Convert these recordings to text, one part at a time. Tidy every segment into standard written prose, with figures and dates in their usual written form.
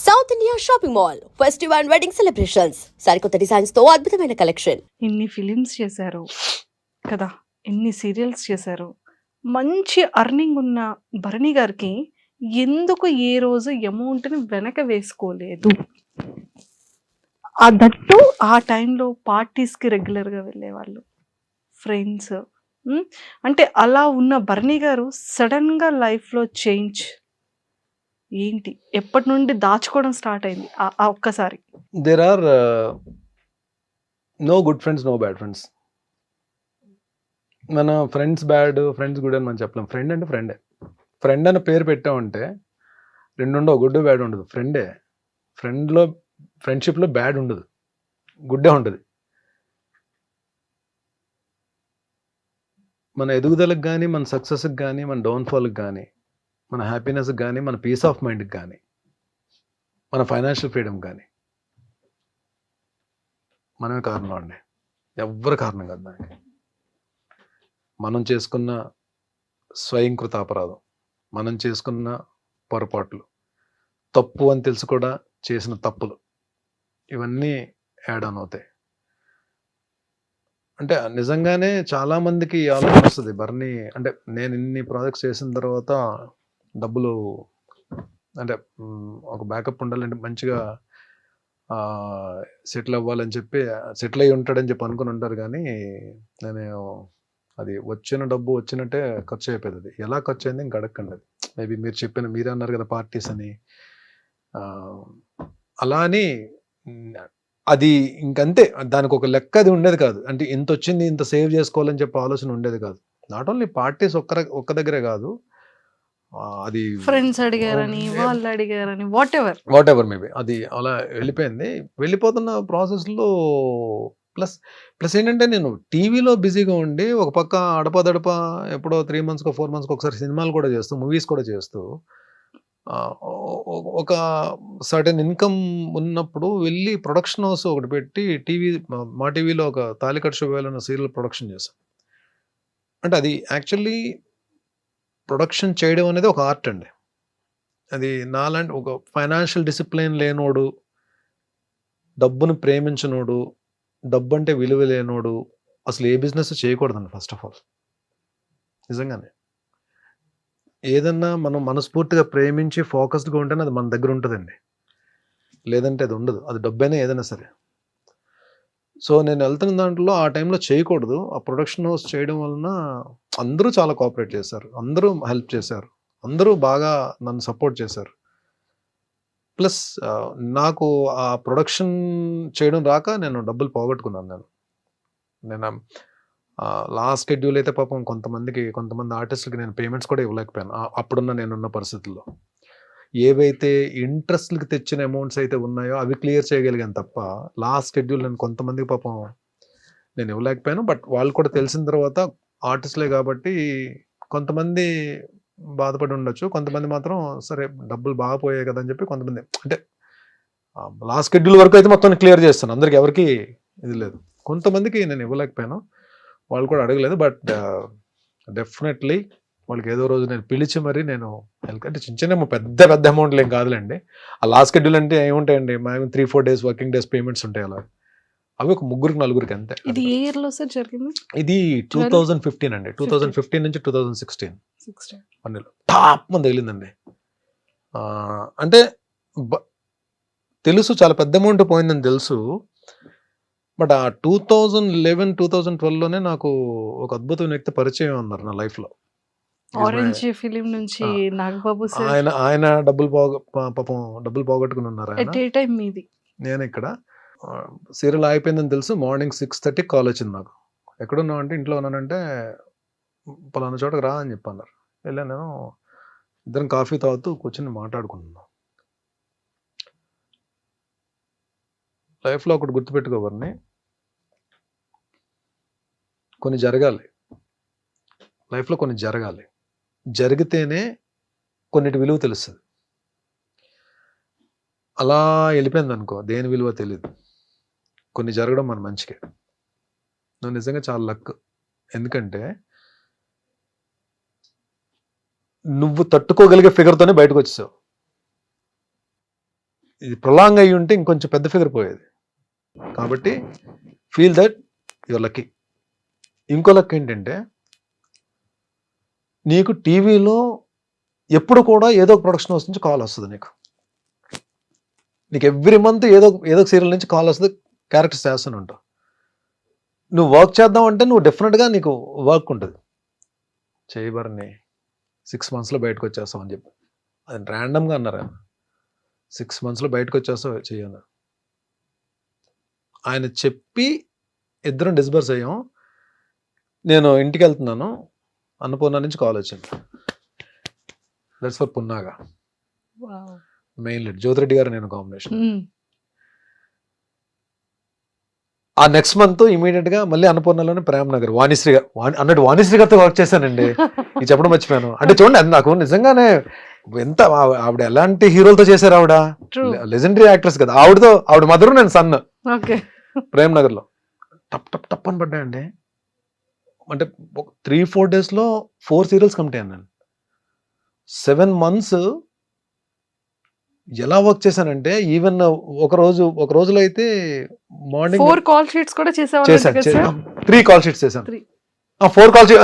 South India shopping mall festival and wedding celebrations సరికొత్త designs తో అద్భుతమైన కలెక్షన్. ఇన్ని ఫిలిమ్స్ చేశారు కదా, ఎన్ని సీరియల్స్ చేశారు. మంచి అర్నింగ్ ఉన్న భరణి గారికి ఎందుకు ఏ రోజు అమౌంట్ని వెనక వేసుకోలేదు? ఆ దట్టు ఆ టైంలో పార్టీస్కి రెగ్యులర్గా వెళ్ళేవాళ్ళు, ఫ్రెండ్స్. అంటే అలా ఉన్న భరణి గారు సడన్గా లైఫ్లో చేంజ్ ఏంటి? ఎప్పటి నుండి దాచుకోవడం స్టార్ట్ అయింది ఆ ఒక్కసారి? There are no good friends, no bad friends. మన ఫ్రెండ్స్ బ్యాడ్, ఫ్రెండ్స్ గుడ్ అని మనం చెప్పలేం. ఫ్రెండ్ అంటే ఫ్రెండే. ఫ్రెండ్ అని పేరు పెట్టామంటే రెండు ఉండవు, గుడ్ బ్యాడ్ ఉండదు. ఫ్రెండే. ఫ్రెండ్షిప్లో బ్యాడ్ ఉండదు, గుడ్డే ఉంటుంది. మన ఎదుగుదలకు కానీ, మన సక్సెస్కి కానీ, మన డౌన్ఫాల్కి కానీ, మన హ్యాపీనెస్కి కానీ, మన పీస్ ఆఫ్ మైండ్కి కానీ, మన ఫైనాన్షియల్ ఫ్రీడమ్ కానీ మనమే కారణం అండి. ఎవ్వరు కారణం కాదు దానికి. మనం చేసుకున్న స్వయంకృత అపరాధం, మనం చేసుకున్న పొరపాట్లు, తప్పు అని తెలుసు కూడా చేసిన తప్పులు, ఇవన్నీ యాడ్ ఆన్ అవుతాయి. అంటే నిజంగానే చాలా మందికి ఆలోచన వస్తుంది, భరణి అంటే నేను ఇన్ని ప్రాజెక్ట్స్ చేసిన తర్వాత డబ్బులు అంటే ఒక బ్యాకప్ ఉండాలంటే మంచిగా సెటిల్ అవ్వాలని చెప్పి, సెటిల్ అయ్యి ఉంటాడని చెప్పి అనుకుని ఉంటారు. కానీ నేను అది వచ్చిన డబ్బు వచ్చినట్టే ఖర్చు అయిపోయింది. అది ఎలా ఖర్చు అయింది ఇంక అడగండి. అది మేబీ మీరే అన్నారు కదా పార్టీస్ అని, అలా అని అది ఇంకంతే. దానికి ఒక లెక్క అది ఉండేది కాదు. అంటే ఇంత వచ్చింది, ఇంత సేవ్ చేసుకోవాలని చెప్పి ఆలోచన ఉండేది కాదు. నాట్ ఓన్లీ పార్టీస్ ఒక్క దగ్గరే కాదు, అది ఫ్రెండ్స్ అడిగారని, వాళ్ళు అడిగారని, వాట్ ఎవర్ మేబీ అది అలా వెళ్ళిపోయింది. వెళ్ళిపోతున్న ప్రాసెస్లో ప్లస్ ఏంటంటే నేను టీవీలో బిజీగా ఉండి ఒక పక్క అడపదడప ఎప్పుడో 3 monthsకో 4 monthsకో ఒకసారి సినిమాలు కూడా చేస్తూ, మూవీస్ కూడా చేస్తూ, ఒక సర్టెన్ ఇన్కమ్ ఉన్నప్పుడు వెళ్ళి ప్రొడక్షన్ హౌస్ ఒకటి పెట్టి మా టీవీలో ఒక తాలికట్ శుభవేళ సీరియల్ ప్రొడక్షన్ చేశాం. అంటే అది యాక్చువల్లీ ప్రొడక్షన్ చేయడం అనేది ఒక ఆర్ట్ అండి. అది నాలాంటి ఒక ఫైనాన్షియల్ డిసిప్లిన్ లేనోడు, డబ్బును ప్రేమించనోడు, డబ్బు అంటే విలువ లేనోడు అసలు ఏ బిజినెస్ చేయకూడదండి. ఫస్ట్ ఆఫ్ ఆల్ నిజంగానే ఏదన్నా మనం మనస్ఫూర్తిగా ప్రేమించి ఫోకస్డ్గా ఉంటేనే అది మన దగ్గర ఉంటుందండి, లేదంటే అది ఉండదు. అది డబ్బైనా ఏదైనా సరే. సో నేను వెళ్తున్న దాంట్లో ఆ టైంలో చేయకూడదు. ఆ ప్రొడక్షన్ హౌస్ చేయడం వలన అందరూ చాలా కోఆపరేట్ చేశారు, అందరూ హెల్ప్ చేశారు, అందరూ బాగా నన్ను సపోర్ట్ చేశారు. ప్లస్ నాకు ఆ ప్రొడక్షన్ చేయడం రాక నేను డబ్బులు పోగొట్టుకున్నాను. నేను లాస్ట్ షెడ్యూల్ అయితే పాపం కొంతమంది ఆర్టిస్టులకి నేను పేమెంట్స్ కూడా ఇవ్వలేకపోయాను అప్పుడున్న నేనున్న పరిస్థితుల్లో. ఏవైతే ఇంట్రెస్ట్లకి తెచ్చిన అమౌంట్స్ అయితే ఉన్నాయో అవి క్లియర్ చేయగలిగాను తప్ప లాస్ట్ షెడ్యూల్ నేను కొంతమందికి పాపం నేను ఇవ్వలేకపోయాను. బట్ వాళ్ళు కూడా తెలిసిన తర్వాత ఆర్టిస్టులే కాబట్టి కొంతమంది బాధపడి ఉండొచ్చు, కొంతమంది మాత్రం సరే డబ్బులు బాగా పోయాయి కదా అని చెప్పి కొంతమంది, అంటే లాస్ట్ షెడ్యూల్ వరకు అయితే మొత్తం క్లియర్ చేస్తాను, అందరికి ఎవరికి ఇది లేదు. కొంతమందికి నేను ఇవ్వలేకపోయాను, వాళ్ళు కూడా అడగలేదు. బట్ డెఫినెట్లీ వాళ్ళకి ఏదో రోజు నేను పిలిచి మరి నేను అంటే చిన్న పెద్ద అమౌంట్లు ఏం కాదులేండి. ఆ లాస్ట్ షెడ్యూల్ అంటే ఏముంటాయండి, మేము 3-4 days వర్కింగ్ డేస్ పేమెంట్స్ ఉంటాయి. అలా అవి ఒక 3-4 అంతే. ఇది ఏ ఇయర్ లో సార్ జరిగింది? ఇది 2015 అండి. 2015 నుంచి 2016 అన్నిలో టాప్ మంది తగిలిందండి. అంటే తెలుసు చాలా పెద్ద అమౌంట్ పోయిందని తెలుసు. బట్ ఆ 2011-2012లోనే నాకు ఒక అద్భుతమైన వ్యక్తి పరిచయం ఉన్నారు నా లైఫ్లో. ఆరెంజ్ ఫిలిం నుంచి నాగబాబు సార్. ఆయన డబ్బులు పోగొట్టుకుని ఉన్నారు. నేను ఇక్కడ సీరియల్ అయిపోయిందని తెలుసు. మార్నింగ్ 6:30 కాల్ వచ్చింది నాకు. ఎక్కడున్నావు అంటే ఇంట్లో ఉన్నానంటే పలానా చోటకి రా అని చెప్పన్నారు. వెళ్ళాను. నేను ఇద్దరం కాఫీ తాగుతూ కూర్చొని మాట్లాడుకుంటున్నాను. లైఫ్లో ఒకటి గుర్తుపెట్టుకోవాలని, కొన్ని జరగాలి లైఫ్లో, కొన్ని జరగాలి. జరిగితేనే కొన్నిటి విలువ తెలుస్తుంది. అలా వెళ్ళిపోయింది అనుకో, దేని విలువ తెలియదు. కొన్ని జరగడం మన మంచికే. నువ్వు నిజంగా చాలా లక్. ఎందుకంటే నువ్వు తట్టుకోగలిగే ఫిగర్తోనే బయటకు వచ్చేసావు. ఇది ప్రొలాంగ్ అయ్యి ఉంటే ఇంకొంచెం పెద్ద ఫిగర్ పోయేది. కాబట్టి ఫీల్ దట్ యువర్ లక్కీ. ఇంకో లక్ ఏంటంటే నీకు టీవీలో ఎప్పుడు కూడా ఏదో ఒక ప్రొడక్షన్ హౌస్ నుంచి కాల్ వస్తుంది. నీకు ఎవ్రీ మంత్ ఏదో ఒక సీరియల్ నుంచి కాల్ వస్తుంది, క్యారెక్టర్స్ చేస్తూనే ఉంటావు. నువ్వు వర్క్ చేద్దాం అంటే నువ్వు డెఫినెట్గా నీకు వర్క్ ఉంటుంది. చేయబరని 6 monthsలో బయటకు వచ్చేస్తావు అని చెప్పి అది ర్యాండమ్గా అన్నారు ఆయన. 6 monthsలో బయటకు వచ్చేస్తావు చెయ్యను ఆయన చెప్పి ఇద్దరం డిస్బర్స్ అయ్యాం. నేను ఇంటికి వెళ్తున్నాను, అన్నపూర్ణ నుంచి కాల్ వచ్చింది. That's for Punnaga main lead Jyothi Reddy గారు నేను కాంబినేషన్. ఆ నెక్స్ట్ మంత్ ఇమీడియట్ గా మళ్ళీ అన్నపూర్ణలోనే ప్రేమ్ నగర్ వాణిశ్రీ గారు అన్నట్టు వాణిశ్రీ గారితో వర్క్ చేశానండి. ఇది చెప్పడం మర్చిపోయాను. అంటే చూడండి అది నాకు నిజంగానే ఎంత ఆవిడ ఎలాంటి హీరోలతో చేశారు. ఆవిడ లెజెండరీ యాక్ట్రెస్ కదా. ఆవిడ మదరు నేను సన్. ప్రేమ్ నగర్ లో టప్ టప్ టప్ అని పడ్డాయండి. అంటే 3-4 daysలో 4 serials కంప్లీట్ అయ్యాను నేను. 7 months ఎలా వర్క్ చేశానంటే ఈవెన్ ఒక రోజులో అయితే మార్నింగ్ 4 call sheets కూడా చేసాను. 3 call sheets చేశాను. 4 call sheets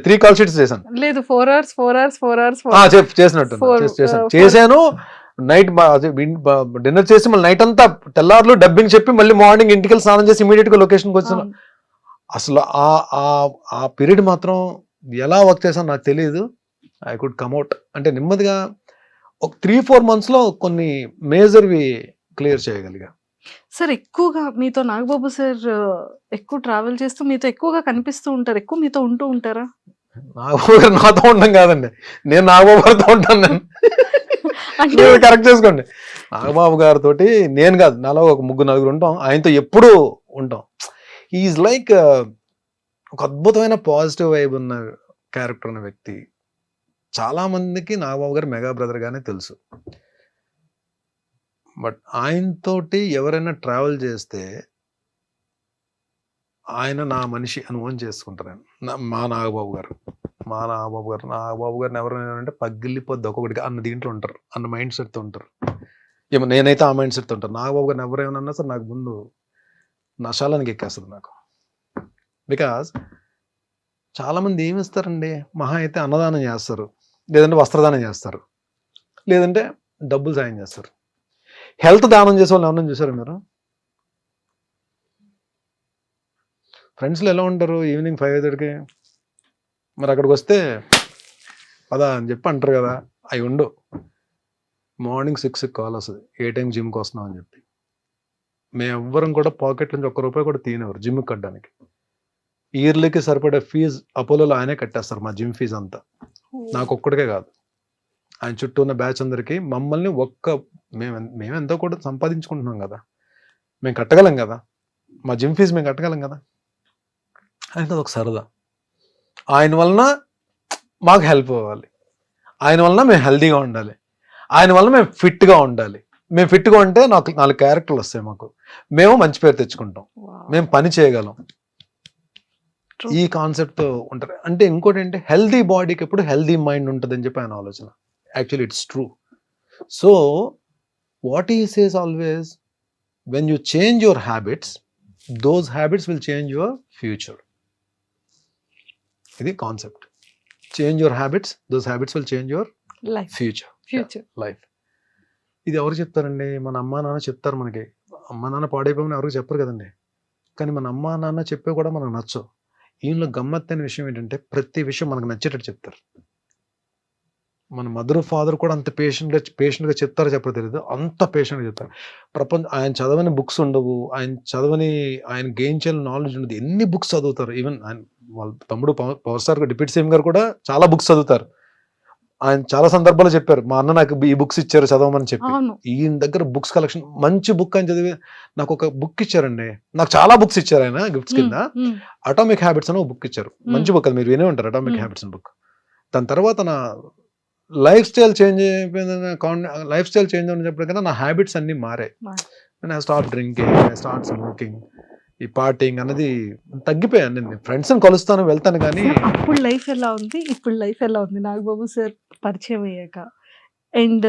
3 call sheets చేశాను. లేదు 4 hours చేసినట్టు చేశాను. నైట్ డిన్నర్ చేసి మళ్ళీ నైట్ అంతా తెల్లారులు డబ్బింగ్ చెప్పి మళ్ళీ మార్నింగ్ ఇంటికి స్నానం చేసి ఇమీడియట్ గా లొకేషన్కి వచ్చాను. అసలు ఆ పీరియడ్ మాత్రం ఎలా వర్క్ చేశాను నాకు తెలియదు. ఐ కుడ్ కమ్అట్ అంటే నెమ్మదిగా ఒక 3-4 monthsలో కొన్ని మేజర్వి క్లియర్ చేయగలిగా. సార్ ఎక్కువగా మీతో నాగబాబు సార్ ఎక్కువ ట్రావెల్ చేస్తూ మీతో ఎక్కువగా కనిపిస్తూ ఉంటారు, ఎక్కువ మీతో ఉంటూ ఉంటారా? నాగబాబు గారు నాతో ఉండడం కాదండి, నేను నాగబాబు గారితో ఉంటాను. నేను కరెక్ట్ చేసుకోండి. నాగబాబు గారితో నేను కాదు, నాలో ఒక 3-4 ఉంటాం. ఆయనతో ఎప్పుడూ ఉంటాం. ఈజ్ లైక్ ఒక అద్భుతమైన పాజిటివ్ వైబ్ ఉన్న క్యారెక్టర్ ఉన్న వ్యక్తి. చాలా మందికి నాగబాబు గారు మెగా బ్రదర్ గానే తెలుసు. బట్ ఆయనతోటి ఎవరైనా ట్రావెల్ చేస్తే ఆయన నా మనిషి అనుభవం చేసుకుంటారు. మా నాగబాబు గారు నాగబాబు గారిని ఎవరైనా అంటే పగిలిపోద్ది ఒక్కొక్కటిగా అన్న దీంట్లో ఉంటారు, అన్న మైండ్ సెట్తో ఉంటారు. ఏమో నేనైతే ఆ మైండ్ సెట్తో ఉంటాను. నాగబాబు గారిని ఎవరేమన్నా సరే నాకు ముందు నశాలానికి ఎక్కేస్తుంది నాకు. బికాజ్ చాలామంది ఏమి ఇస్తారండి, మహా అయితే అన్నదానం చేస్తారు, లేదంటే వస్త్రదానం చేస్తారు, లేదంటే డబ్బులు సాయం చేస్తారు. హెల్త్ దానం చేసే వాళ్ళు ఎవరైనా చూసారు మీరు? ఫ్రెండ్స్లో ఎలా ఉంటారు? ఈవినింగ్ 5:30కి మరి అక్కడికి వస్తే పదా అని చెప్పి అంటారు కదా, అవి ఉండు. మార్నింగ్ 6కి కాల్ వస్తుంది, ఏ టైం జిమ్కి వస్తున్నాం అని చెప్పి. మేము ఎవ్వరం కూడా పాకెట్ నుంచి ₹1 కూడా తీయనివ్వరు జిమ్కి కట్టడానికి. ఇయర్లీకి సరిపడే ఫీజు అపోలోలో ఆయనే కట్టేస్తారు, మా జిమ్ ఫీజు అంతా. నాకు ఒక్కడికే కాదు, ఆయన చుట్టూ ఉన్న బ్యాచ్ అందరికీ. మమ్మల్ని మేము ఎంతో కూడా సంపాదించుకుంటున్నాం కదా, మేము కట్టగలం కదా, మా జిమ్ ఫీజు మేము కట్టగలం కదా. ఆయనది ఒక సరదా. ఆయన వలన మాకు హెల్ప్ అవ్వాలి, ఆయన వలన మేము హెల్తీగా ఉండాలి, ఆయన వలన మేము ఫిట్గా ఉండాలి. మేము ఫిట్గా ఉంటే 4 క్యారెక్టర్లు వస్తాయి మాకు, మేము మంచి పేరు తెచ్చుకుంటాం, మేము పని చేయగలం. ఈ కాన్సెప్ట్తో ఉంటారు. అంటే ఇంకోటి ఏంటి, హెల్తీ బాడీకి ఎప్పుడు హెల్తీ మైండ్ ఉంటుంది అని చెప్పి ఆయన ఆలోచన. Actually it's true. So what he says always, when you change your habits, those habits will change your future. ఇది concept. Change your habits, those habits will change your future life. ఇది ఎవరు చెప్తారండి? మన అమ్మా నాన్న చెప్తారు మనకి. అమ్మా నాన్న పాడైపోమని ఎవరికి చెప్పరు కదండి. కానీ మన అమ్మా నాన్న చెప్పే కూడా మనకు నచ్చవు. ఈయనలో గమ్మత్తైన విషయం ఏంటంటే ప్రతి విషయం మనకు నచ్చేటట్టు చెప్తారు. మన మదర్ ఫాదర్ కూడా అంత పేషెంట్గా చెప్తారో చెప్పరో తెలియదు, అంత పేషెంట్గా చెప్తారు. ఆయన చదవని బుక్స్ ఉండవు, ఆయన గెయిన్ చేయాలని నాలెడ్జ్ ఉండదు. ఎన్ని బుక్స్ చదువుతారు. ఈవెన్ ఆయన వాళ్ళ తమ్ముడు పవర్ స్టార్ డిప్యూటీ సీఎం గారు కూడా చాలా బుక్స్ చదువుతారు. ఆయన చాలా సందర్భాలు చెప్పారు, మా అన్న నాకు ఈ బుక్స్ ఇచ్చారు చదవమని చెప్పి. ఈయన దగ్గర బుక్స్ కలెక్షన్, మంచి బుక్ అని చదివి నాకు ఒక బుక్ ఇచ్చారండి. నాకు చాలా బుక్స్ ఇచ్చారు ఆయన గిఫ్ట్స్ కింద. అటామిక్ హ్యాబిట్స్ అని ఒక బుక్ ఇచ్చారు. మంచి బుక్, అది మీరు వినే ఉంటారు, అటామిక్ హ్యాబిట్స్ అని బుక్. దాని తర్వాత నా లైఫ్ స్టైల్ చేంజ్ అని చెప్పడం కన్నా నా హ్యాబిట్స్ అన్ని మారాయి. I start drinking, I start smoking, ఈ పార్టీయింగ్ అన్నది తగ్గిపోయాను. నేను ఫ్రెండ్స్ని కలుస్తాను, వెళ్తాను. కానీ అప్పుడు లైఫ్ ఎలా ఉంది, ఇప్పుడు లైఫ్ ఎలా ఉంది? నాగబాబు సార్ పరిచయం అయ్యాక అండ్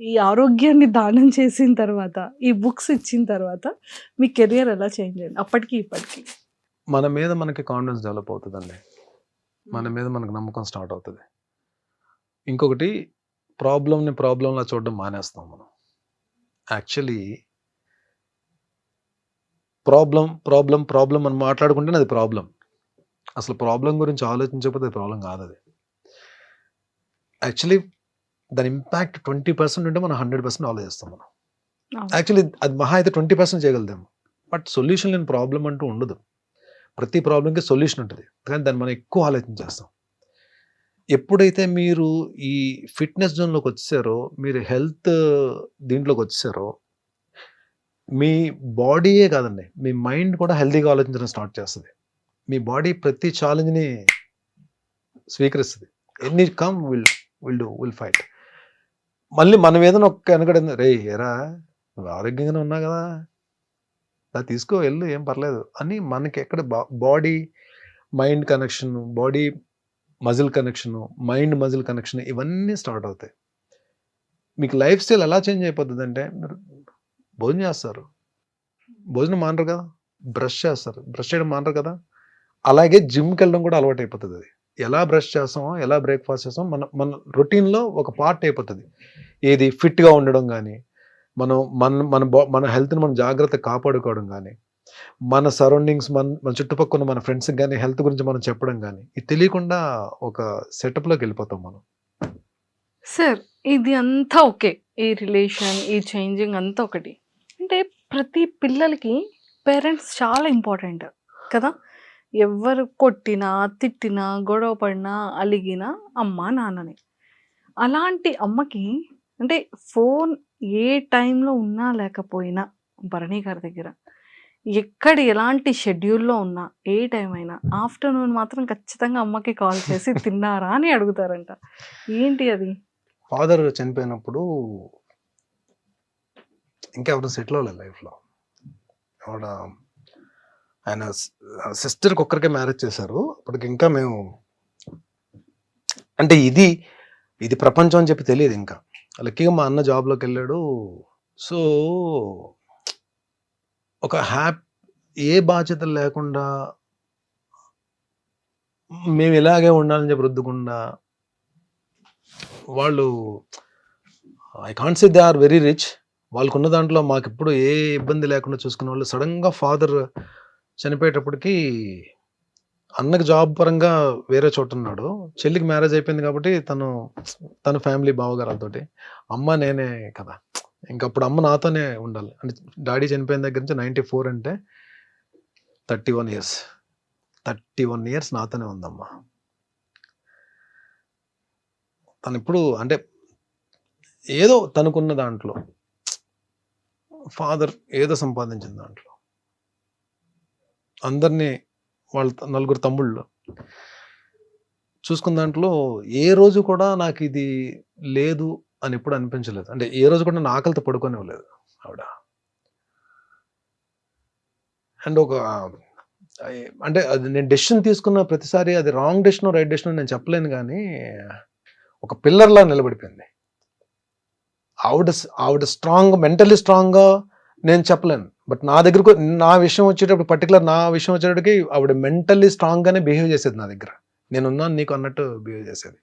ఈ ఆరోగ్యాన్ని దానం చేసిన తర్వాత, ఈ బుక్స్ ఇచ్చిన తర్వాత మీ కెరియర్ ఎలా చేంజ్ అయింది అప్పటికి ఇప్పటికి? మన మీద మనకి కాన్ఫిడెన్స్ డెవలప్ అవుతుందండి. మన మీద మనకు నమ్మకం స్టార్ట్ అవుతుంది. ఇంకొకటి, ప్రాబ్లంలా చూడడం మానేస్తాం మనం. యాక్చువల్లీ ప్రాబ్లం అని మాట్లాడుకుంటేనే అది ప్రాబ్లం. అసలు ప్రాబ్లం గురించి ఆలోచించకపోతే అది ప్రాబ్లం కాదు. అది యాక్చువల్లీ దాని ఇంపాక్ట్ 20% ఉంటే మనం 100% ఆలోచిస్తాం మనం. యాక్చువల్లీ అది మహా అయితే 20% చేయగలుగుతాము. బట్ సొల్యూషన్ లేని ప్రాబ్లం అంటూ ఉండదు. ప్రతి ప్రాబ్లంకి సొల్యూషన్ ఉంటుంది, కానీ దాన్ని మనం ఎక్కువ ఆలోచించేస్తాం. ఎప్పుడైతే మీరు ఈ ఫిట్నెస్ జోన్లోకి వచ్చేసారో, మీరు హెల్త్ దీంట్లోకి వచ్చేసారో, మీ బాడీయే కాదండి, మీ మైండ్ కూడా హెల్తీగా ఆలోచించడం స్టార్ట్ చేస్తుంది. మీ బాడీ ప్రతి ఛాలెంజ్ని స్వీకరిస్తుంది. ఎన్ని కమ్ విల్ ఫైట్. మళ్ళీ మనం ఏదైనా ఒక్క వెనకడింది, రే ఎరా నువ్వు ఆరోగ్యంగానే ఉన్నా కదా, దా తీసుకో వెళ్ళు, ఏం పర్లేదు అని మనకి ఎక్కడ body mind connection, body muscle connection, mind muscle connection, ఇవన్నీ స్టార్ట్ అవుతాయి. మీకు లైఫ్ స్టైల్ ఎలా చేంజ్ అయిపోతుంది అంటే, మీరు భోజనం చేస్తారు, భోజనం మానరు కదా, బ్రష్ చేస్తారు, బ్రష్ చేయడం మానరు కదా, అలాగే జిమ్కి వెళ్ళడం కూడా అలవాటు అయిపోతుంది. అది ఎలా బ్రష్ చేస్తామో, ఎలా బ్రేక్ఫాస్ట్ చేస్తామో మన రొటీన్లో ఒక పార్ట్ అయిపోతుంది. ఏది ఫిట్గా ఉండడం కానీ, మన హెల్త్ని మనం జాగ్రత్తగా కాపాడుకోవడం కానీ, మన సరౌండింగ్స్, మన చుట్టుపక్కల మన ఫ్రెండ్స్కి కానీ హెల్త్ గురించి మనం చెప్పడం కానీ, ఇది తెలియకుండా ఒక సెటప్లోకి వెళ్ళిపోతాం మనం. సార్, ఇది అంతా ఓకే, ఈ రిలేషన్, ఈ చేంజింగ్ అంతా ఒకటి. అంటే ప్రతి పిల్లలకి పేరెంట్స్ చాలా ఇంపార్టెంట్ కదా. ఎవరు కొట్టినా, తిట్టినా, గొడవ పడినా, అలిగినా అమ్మ నాన్నని. అలాంటి అమ్మకి అంటే ఫోన్ ఏ టైంలో ఉన్నా లేకపోయినా భరణి గారి దగ్గర ఎక్కడ ఎలాంటి షెడ్యూల్లో ఉన్నా, ఏ టైం అయినా ఆఫ్టర్నూన్ మాత్రం ఖచ్చితంగా అమ్మకి కాల్ చేసి తిన్నారా అని అడుగుతారంట. ఏంటి అది? ఫాదర్ చనిపోయినప్పుడు ఇంకెవరు సెటిల్ అవ్వలేదు లైఫ్లో. ఆవిడ ఆయన సిస్టర్కి ఒక్కరికే మ్యారేజ్ చేశారు. అప్పటికి ఇంకా మేము అంటే ఇది ప్రపంచం అని చెప్పి తెలియదు. ఇంకా లక్కీగా మా అన్న జాబ్లోకి వెళ్ళాడు. సో ఒక ఏ బాధ్యతలు లేకుండా మేము ఇలాగే ఉండాలని చెప్పి రుద్దకుండా, వాళ్ళు I can't say they are very rich, వాళ్ళకున్న దాంట్లో మాకు ఇప్పుడు ఏ ఇబ్బంది లేకుండా చూసుకునే వాళ్ళు. సడన్గా ఫాదర్ చనిపోయేటప్పటికి అన్నకి జాబ్ పరంగా వేరే చోట ఉన్నాడు, చెల్లికి మ్యారేజ్ అయిపోయింది కాబట్టి తన ఫ్యామిలీ బావగారాలతోటి, అమ్మ నేనే కదా, ఇంకప్పుడు అమ్మ నాతోనే ఉండాలి. అంటే డాడీ చనిపోయిన దగ్గర నుంచి 94 అంటే 31 ఇయర్స్ నాతోనే ఉందమ్మా. తను ఇప్పుడు అంటే ఏదో తనకున్న దాంట్లో, ఫాదర్ ఏదో సంపాదించిన దాంట్లో, అందరినీ వాళ్ళ 4 తమ్ముళ్ళు చూసుకున్న దాంట్లో ఏ రోజు కూడా నాకు ఇది లేదు అని ఎప్పుడు అనిపించలేదు. అంటే ఏ రోజు కూడా నా ఆకలితో పడుకోనివ్వలేదు ఆవిడ. అండ్ అంటే అది నేను డెసిషన్ తీసుకున్న ప్రతిసారి అది రాంగ్ డెసిషన్ రైట్ డెసిషన్ నేను చెప్పలేను, కానీ ఒక పిల్లర్లా నిలబడిపోయింది ఆవిడ స్ట్రాంగ్, మెంటల్లీ స్ట్రాంగ్గా నేను చెప్పలేను. బట్ నా దగ్గరకు నా విషయం వచ్చేటప్పటికి ఆవిడ మెంటల్లీ స్ట్రాంగ్గానే బిహేవ్ చేసేది నా దగ్గర. నేనున్నాను నీకు అన్నట్టు బిహేవ్ చేసేది.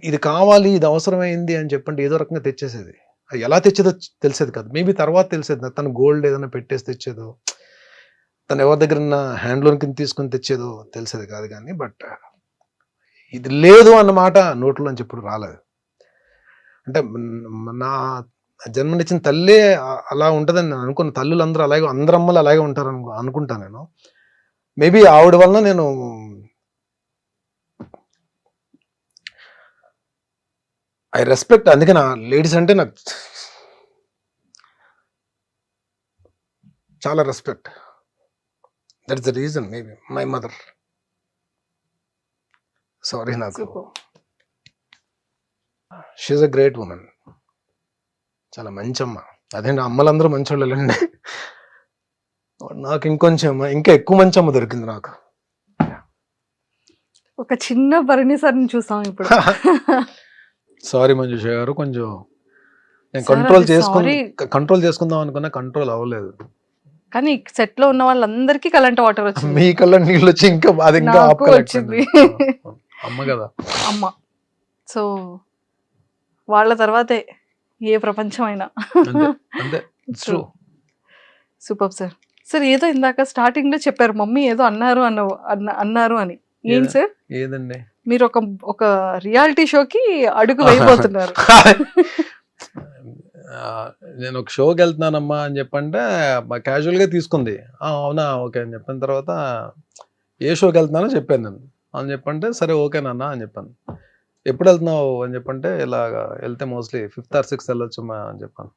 ఇది కావాలి, ఇది అవసరమైంది అని చెప్పండి ఏదో రకంగా తెచ్చేసేది. అది ఎలా తెచ్చేదో తెలిసేది కాదు, మేబీ తర్వాత తెలిసేది. తను గోల్డ్ ఏదైనా పెట్టేసి తెచ్చేదో, తను ఎవరి దగ్గర హ్యాండ్లోన్ కింద తీసుకొని తెచ్చేదో తెలిసేది కాదు. కానీ బట్ ఇది లేదు అన్నమాట నోట్లో నుంచి ఎప్పుడు రాలేదు. అంటే నా జన్మనిచ్చిన తల్లే అలా ఉంటుందని నేను అనుకున్న. తల్లులందరూ అలాగే, అందరు అమ్మలు అలాగే ఉంటారు అనుకుంటాను నేను. మేబీ ఆవిడ వలన నేను ఐ రెస్పెక్ట్. అందుకే నా లేడీస్ అంటే నాకు చాలా respect. That is the reason. Maybe my mother. Sorry, నాకు షీఈ్ అ గ్రేట్ ఉమెన్. చాలా మంచి అమ్మ. అదే నా అమ్మలందరూ మంచోళ్ళండి. నాకు ఇంకా ఎక్కువ మంచి అమ్మ దొరికింది నాకు. ఒక చిన్న భరణి సార్ని చూసాం ఇప్పుడు. సారీ మంజుష గారు, కొంచెం నేను Sir, అది sorry. కంట్రోల్ చేసుకుందాం అనుకున్నా, కంట్రోల్ అవ్వలేదు. కానీ సెట్ లో ఉన్న వాళ్ళందరికీ కరెంట్ వాటర్ వచ్చింది. మీ కళ్ళ నీళ్ళు వచ్చి ఇంకా అది ఇంకా నాకు ఆపుకోలేకపోయింది. వచ్చింది. అమ్మ కదా. అమ్మ. సో వాళ్ళ తర్వాతే ఏ ప్రపంచం అయినా. అంతే అంతే. It's true. Super sir. Sir ఏదో ఇందాక స్టార్టింగ్ లో చెప్పారు మమ్మీ ఏదో అన్నారు అన్నారు అని. ఏం సార్? ఏదండి? మీరు ఒక రియాలిటీ షోకి అడుగు వేయబోతున్నారు. నేను ఒక షోకి వెళ్తున్నానమ్మా అని చెప్పంటే క్యాజువల్ గా తీసుకుంది. అవునా, ఓకే అని చెప్పిన తర్వాత ఏ షోకి వెళ్తున్నానో చెప్పాను నేను. అని చెప్పంటే సరే ఓకేనన్నా అని చెప్పాను. ఎప్పుడు వెళ్తున్నావు అని చెప్పంటే ఇలాగా వెళ్తే మోస్ట్లీ 5th or 6th వెళ్ళొచ్చమ్మా అని చెప్పాను.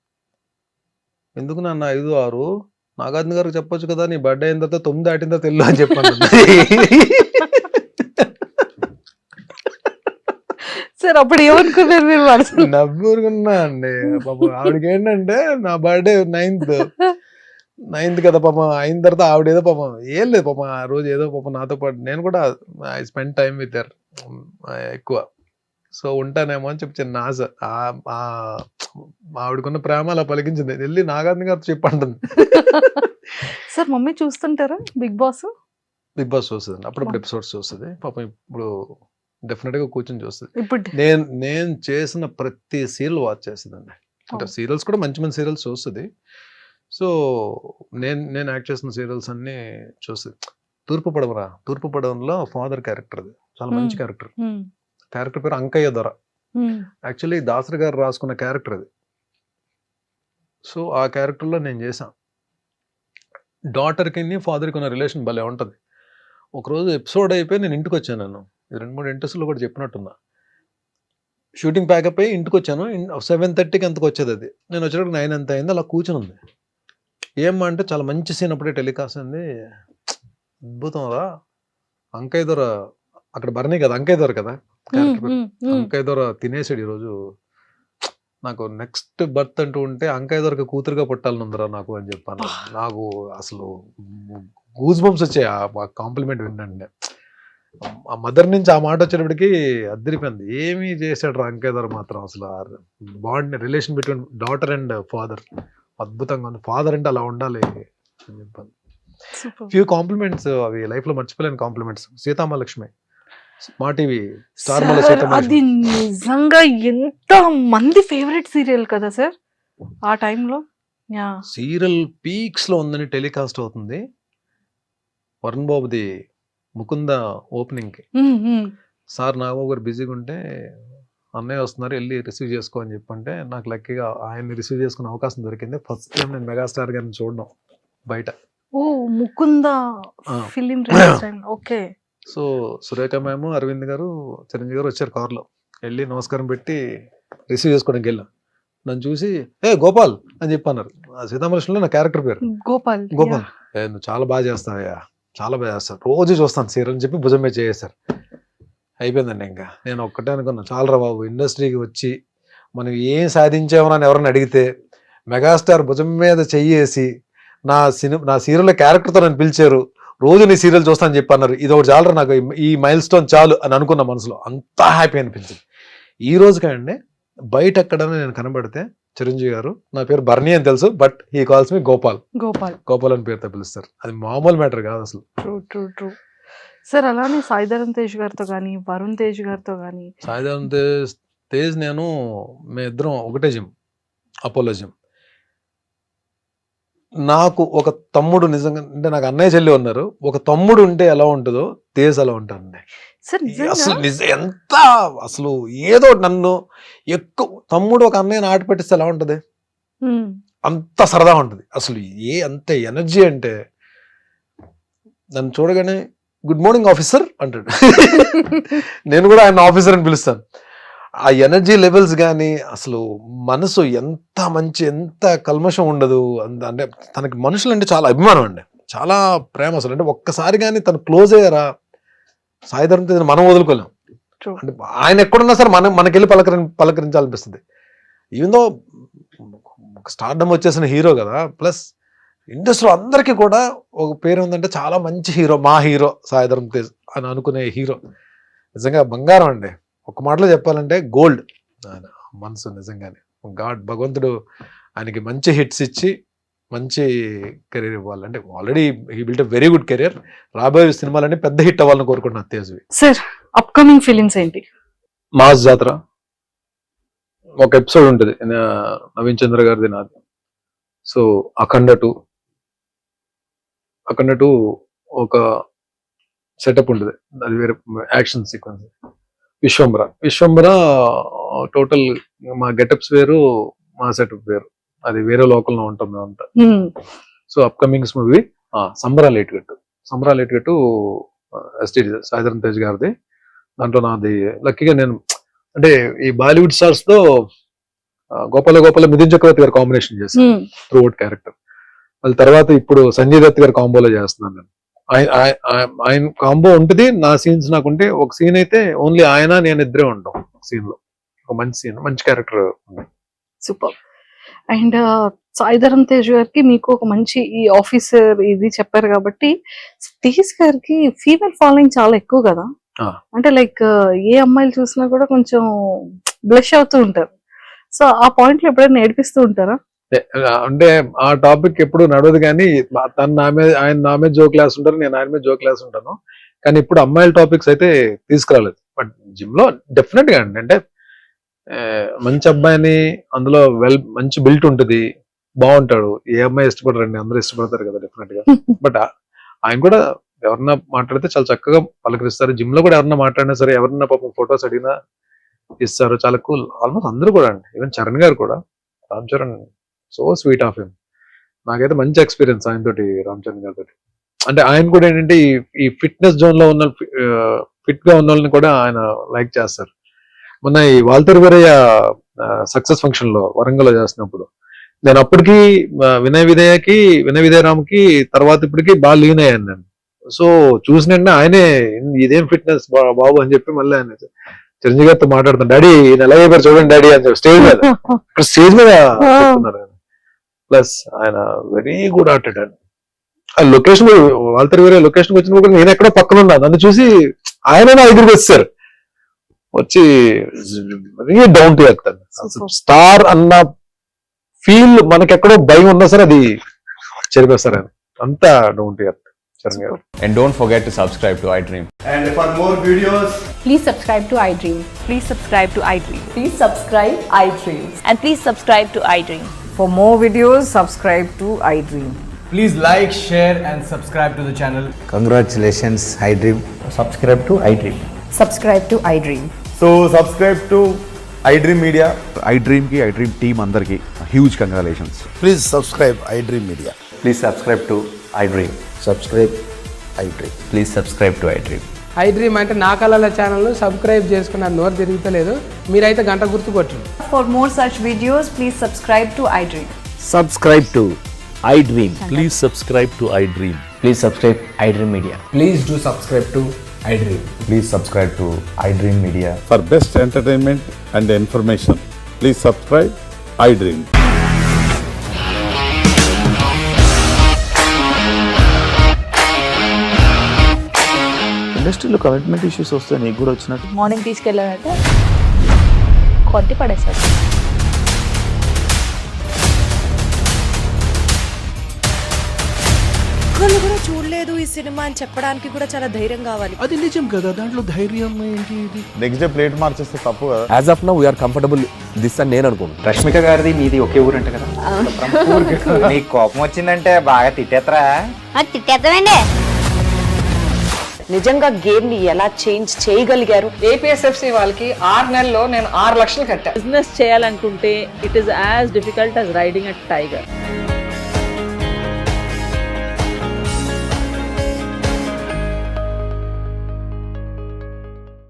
ఎందుకు నాన్న 5, 6 నాగార్జున గారికి చెప్పొచ్చు కదా, నీ బర్త్డే అయిన తర్వాత 9 దాటిన తర్వాత వెళ్ళు అని చెప్పాను. సార్ అప్పుడు ఏమనుకున్నారు మీరు? నవ్వుకున్నా అండి. పాపం ఆవిడకి ఏంటంటే నా బర్త్డే 9th కదా పాపం. అయిన తర్వాత ఆవిడేదో పాపం ఏం లేదు పాపం ఆ రోజు ఏదో పాపం నాతో పాటు నేను కూడా I spend time with her ఎక్కువ. సో ఉంటానేమో అని చెప్పి చిన్న ఆశ. ఆవిడకున్న ప్రేమ అలా పలికించింది. వెళ్ళి నాగార్జున గారు చెప్పంటుంది. సార్ మమ్మీ చూస్తుంటారా బిగ్ బాస్? బిగ్ బాస్ చూస్తుంది, అప్పుడప్పుడు ఎపిసోడ్స్ చూస్తుంది. పాపం ఇప్పుడు డెఫినెట్ గా కూర్చొని చూస్తుంది. ఇప్పుడు నేను చేసిన ప్రతి సీరియల్ వాచ్ చేస్తుందండి. అంటే సీరియల్స్ కూడా మంచి మంచి సీరియల్స్ చూస్తుంది. సో నేను యాక్ట్ చేసిన సీరియల్స్ అన్ని చూస్తుంది. తూర్పు పడవలో ఫాదర్ క్యారెక్టర్, అది చాలా మంచి క్యారెక్టర్. క్యారెక్టర్ పేరు అంకయ్య దొర. యాక్చువల్లీ దాసరి గారు రాసుకున్న క్యారెక్టర్ అది. సో ఆ క్యారెక్టర్లో నేను చేశాను. డాటర్కి ఫాదర్కి ఉన్న రిలేషన్ భలే ఉంటుంది. ఒకరోజు ఎపిసోడ్ అయిపోయి నేను ఇంటికి వచ్చాను. నేను 2-3 ఇంట్రెస్ట్లో కూడా చెప్పినట్టున్నా. షూటింగ్ ప్యాకప్ అయ్యి ఇంటికి వచ్చాను. 7:30కి అంతకు వచ్చేది అది. నేను వచ్చేటప్పుడు 9 అంత అయింది. అలా కూర్చొని ఉంది. ఏమ్మా అంటే చాలా మంచి సీన్ అప్పుడే టెలికాస్ట్ అయింది. అద్భుతం రా, అంకయ్య దొర అక్కడ బర్నీ కదా, అంకయ్య దొర కదా క్యారెక్టర్. అంకయ్య దొర తినేసాడు ఈరోజు. నాకు నెక్స్ట్ బర్త్ అంటూ ఉంటే అంకయ్య దొరకి కూతురుగా పుట్టాలని ఉందిరా నాకు అని చెప్పాను. నాకు అసలు గూస్ బంప్స్ వచ్చాయి ఆ కాంప్లిమెంట్ వినండి. ఆ మదర్ నుంచి ఆ మాట వచ్చేటప్పటికి అద్దరిపోయింది. ఏమీ చేశాడు రా అంకయ్య దొర మాత్రం. అసలు bond relation between daughter and father అద్భుతంగా ఉంది. ఫాదర్ అంటే అలా ఉండాలి అని చెప్పాను. ఫ్యూ కాంప్లిమెంట్స్ అవి లైఫ్ లో మర్చిపోలేని కాంప్లిమెంట్స్. సీతామహాలక్ష్మి మా టీవీ స్టార్ సార్, అది నిజంగా ఎంత మంది ఫేవరెట్ సీరియల్ కదా సార్ ఆ టైంలో. సీరియల్ పీక్స్ లో ఉందని టెలికాస్ట్ అవుతుంది. వరుణ్ బాబుది ముకుంద ఓపెనింగ్ కి సార్ నాగబాబు గారు బిజీగా ఉంటే అన్నయ్య వస్తున్నారు వెళ్ళి రిసీవ్ చేసుకో అని చెప్పంటే నాకు లక్కీగా ఆయన్ని రిసీవ్ చేసుకునే అవకాశం దొరికింది. ఫస్ట్ టైం నేను మెగాస్టార్ గారిని చూడడం బయట. ఓ Mukunda film. Okay. So Surekha ma'am, Aravind garu, Chiranjeevi గారు వచ్చారు కార్లో. వెళ్ళి నమస్కారం పెట్టి రిసీవ్ చేసుకోవడానికి వెళ్ళాం. నన్ను చూసి గోపాల్ అని చెప్పన్నారు. సీతామహాలక్ష్మిలో నా క్యారెక్టర్ పేరు గోపాల్. నువ్వు చాలా బాగా చేస్తావయ్యా, చాలా బాగా చేస్తాను, రోజు చూస్తాను సీరియల్ అని చెప్పి భుజం మీద చేసేసారు. అయిపోయిందండి. ఇంకా నేను ఒక్కటే అనుకున్నా, చాలరా బాబు ఇండస్ట్రీకి వచ్చి మనం ఏం సాధించామని ఎవరైనా అడిగితే మెగాస్టార్ భుజం మీద చెయ్యేసి నా సీరియల్ క్యారెక్టర్తో నన్ను పిలిచారు, రోజు నీ సీరియల్ చూస్తాను చెప్పి అన్నారు. ఇది ఒకటి చాలరా నాకు, ఈ మైల్ స్టోన్ చాలు అని అనుకున్న మనసులో. అంతా హ్యాపీ అనిపించింది. ఈ రోజు కండి బయట ఎక్కడైనా నేను కనబడితే చిరంజీవి గారు నా పేరు బర్నీ అని తెలుసు, బట్ హీ కాల్స్ మీ గోపాల్ అని పేరుతో పిలుస్తారు. అది మామూలు మ్యాటర్ కాదు అసలు. True sir. అలానే సాయిధరమ్ తేజ్ గారితో కానీ వరుణ్ తేజ్ గారితో కానీ. సాయిధరమ్ తేజ్ నేను మీ ఇద్దరం ఒకటే జిమ్, అపోలో జిమ్. నాకు ఒక తమ్ముడు నిజంగా అంటే నాకు అన్నయ్య చెల్లి ఉన్నారు. ఒక తమ్ముడు ఉంటే ఎలా ఉంటుందో తేజ్ అలా ఉంటానండి. అసలు ఎంత అసలు ఏదో నన్ను ఎక్కువ తమ్ముడు ఒక అన్నయ్యని ఆట పెట్టిస్తే ఎలా ఉంటది, అంత సరదా ఉంటుంది. అసలు అంత ఎనర్జీ అంటే నన్ను చూడగానే గుడ్ మార్నింగ్ ఆఫీసర్ అంటాడు. నేను కూడా ఆయన ఆఫీసర్ అని పిలుస్తాను. ఆ ఎనర్జీ లెవెల్స్ కానీ అసలు మనసు ఎంత మంచి, ఎంత కల్మషం ఉండదు. అంటే తనకి మనుషులు అంటే చాలా అభిమానం అండి, చాలా ప్రేమ. అసలు అంటే ఒక్కసారి కానీ తను క్లోజ్ అయ్యారా సాయిధరమ్ తేజ్ మనం వదులుకోలేం. అంటే ఆయన ఎక్కడున్నా సరే మనకెళ్ళి పలకరించాలనిపిస్తుంది. ఈవెందో స్టార్డమ్ వచ్చేసిన హీరో కదా, ప్లస్ ఇండస్ట్రీలో అందరికీ కూడా ఒక పేరు ఉందంటే చాలా మంచి హీరో, మా హీరో సాయిధరమ్ తేజ్ అని అనుకునే హీరో. నిజంగా బంగారం అండి. ఒక మాటలో చెప్పాలంటే గోల్డ్. ఆయన మనసు నిజంగానే భగవంతుడు ఆయనకి మంచి హిట్స్ ఇచ్చి మంచి కెరీర్ ఇవ్వాలి. అంటే already he built a very good career. రాబోయే సినిమాలన్నీ పెద్ద హిట్ అవ్వాలని కోరుకుంటున్నాను తేజవి. సార్ అప్కమింగ్ ఫిలిమ్స్ ఏంటి? మాస్ జాతర ఒక ఎపిసోడ్ ఉంటుంది నవీన్ చంద్ర గారిది, నాది. సో అఖండ 2 ఒక సెటప్ ఉంటుంది, అది వేరే యాక్షన్ సీక్వెన్స్. విశ్వంబర టోటల్ మా గెటప్స్ వేరు, మా సెటప్ వేరు, అది వేరే లోకల్లో ఉంటాం మేమంతా. సో అప్కమింగ్స్ మూవీ సంబరాలు ఎటుగట్టు ఎస్టీడీ సాయిధరం తేజ్ గారిది. దాంట్లో నాది లక్కీగా నేను అంటే ఈ బాలీవుడ్ స్టార్స్ తో గోపాల మిథున్ చక్రవర్తి గారు కాంబినేషన్ చేశాను త్రూ అవుట్ క్యారెక్టర్. మళ్ళీ తర్వాత ఇప్పుడు సంజయ్ దత్ గారు కాంబోలో చేస్తున్నాను నేను. ఆయన కాంబో ఉంటుంది, నా సీన్స్ నాకుంటే. ఒక సీన్ అయితే ఓన్లీ ఆయన నేను ఇద్దరే ఉంటాం సీన్ లో. ఒక మంచి సీన్, మంచి character. Super. And Sai Dharam Tej గారికి మీకు ఒక మంచి ఈ ఆఫీసర్ ఇది చెప్పారు కాబట్టి, తేజ్ గారికి ఫీమేల్ ఫాలోయింగ్ చాలా ఎక్కువ కదా. అంటే లైక్ ఏ అమ్మాయిలు చూసినా కూడా కొంచెం బ్లష్ అవుతూ ఉంటారు. సో ఆ పాయింట్ లో ఎప్పుడైనా నేర్పిస్తూ ఉంటారా? అంటే ఆ టాపిక్ ఎప్పుడు నడవదు, కానీ ఆయన నా మీద జోక్ క్లాస్ ఉంటారు, నేను ఆయన మీద జోక్ క్లాస్ ఉంటాను. కానీ ఇప్పుడు అమ్మాయిల టాపిక్స్ అయితే తీసుకురాలేదు. బట్ జిమ్ లో డెఫినెట్ గా అండి, అంటే మంచి అబ్బాయిని, అందులో మంచి బిల్ట్ ఉంటుంది, బాగుంటాడు. ఏ అమ్మాయి ఇష్టపడరండి, అందరూ ఇష్టపడతారు కదా డెఫినెట్ గా. బట్ ఆయన కూడా ఎవరన్నా మాట్లాడితే చాలా చక్కగా పలకరిస్తారు. జిమ్ లో కూడా ఎవరన్నా మాట్లాడినా సరే, ఎవరన్నా పాపం ఫొటోస్ అడిగినా ఇస్తారు, చాలా కూల్. ఆల్మోస్ట్ అందరూ కూడా అండి, ఈవెన్ చరణ్ గారు కూడా. Ram Charan so sweet of him. నాకైతే మంచి ఎక్స్పీరియన్స్ ఆయన తోటి, రామ్ చరణ్ గారి తోటి. అంటే ఆయన కూడా ఏంటంటే ఈ ఫిట్నెస్ జోన్ లో ఉన్న ఫిట్ గా ఉన్న వాళ్ళని కూడా ఆయన లైక్ చేస్తారు. మొన్న ఈ వాల్తర్ వీరయ్య సక్సెస్ ఫంక్షన్ లో వరంగల్లో చేసినప్పుడు నేను అప్పటికి వినయ విదయరామ్కి తర్వాత ఇప్పటికి బాగా లీన్ అయ్యాను నేను. సో చూసినంటే ఆయనే ఇదేం ఫిట్నెస్ బాబు అని చెప్పి మళ్ళీ ఆయన చిరంజీవి గారితో మాట్లాడుతాను, డాడీ ఈయన ఎలా అయిపోయారు చూడండి డాడీ అని చెప్పి స్టేజ్ మీద చెప్తున్నారు. ప్లస్ ఆయన వెరీ గుడ్ ఆర్టిస్ట్ అండి. ఆ లొకేషన్ వాల్తర్ వీరయ్య లొకేషన్ వచ్చినప్పుడు నేను ఎక్కడో పక్కన ఉన్నా, నన్ను చూసి ఆయన నా దగ్గరికి వచ్చారు, వచ్చి వెరీ డౌన్ టు ఎర్త్ అండి. స్టార్ అన్న ఫీల్ మనకెక్కడో భయం ఉన్నా సరే అది చెరిపేస్తారు ఆయన, అంతా down to earth. And don't forget to subscribe to iDream. And for more videos, please subscribe to iDream. Please subscribe to iDream. Please subscribe iDream. And please subscribe to iDream. For more videos, subscribe to iDream. please like, share and subscribe to the channel. Congratulations, iDream. Subscribe to iDream. Subscribe to iDream. So subscribe to iDream Media. iDream team andarki huge congratulations. Please subscribe iDream Media. Please subscribe to iDream. Subscribe iDream. Please subscribe to iDream. iDream అంటే నా కళల channel subscribe చేసుకున్న నోరు తిరుగుతలేదు, మీరైతే గంట గుర్తు కొట్టండి. For more such videos, please subscribe to iDream. Subscribe to iDream. Please subscribe to iDream. Please subscribe iDream Media. Please do subscribe to iDream. Please subscribe to iDream Media. For best entertainment and information, please subscribe iDream. ఇండస్ట్రీలో commitment issues వస్తే నీకు కూడా వచ్చినట్టు? Morning తీసుకెళ్ళాలంటే కొట్టి పడేసాడు. ఒక్కళ్ళు కూడా చూడలేదు ఈ సినిమా అని చెప్పడానికి కూడా చాలా ధైర్యం కావాలి. అది నిజం కదా, దాంట్లో ధైర్యం ఏంటి? ఇది నెక్స్ట్ డే ప్లేట్ మార్చేస్తే తప్పు కదా. As of now we are comfortable this అని నేను అనుకుంటున్నాను. రష్మిక గారిది మీది ఒకే ఊరు అంట కదా. నీకు కోపం వచ్చిందంటే బాగా తిట్టేత్తరా? తిట్టేద్దామండి. నిజంగా గేమ్ ని ఎలా చేంజ్ చేయగలిగారు? ఏపీఎస్ఎఫ్సి వాళ్ళకి 6 నెలల్లో నేను 6 లక్షలు కట్టా. బిజినెస్ చేయాలనుకుంటే it is as difficult as riding a tiger.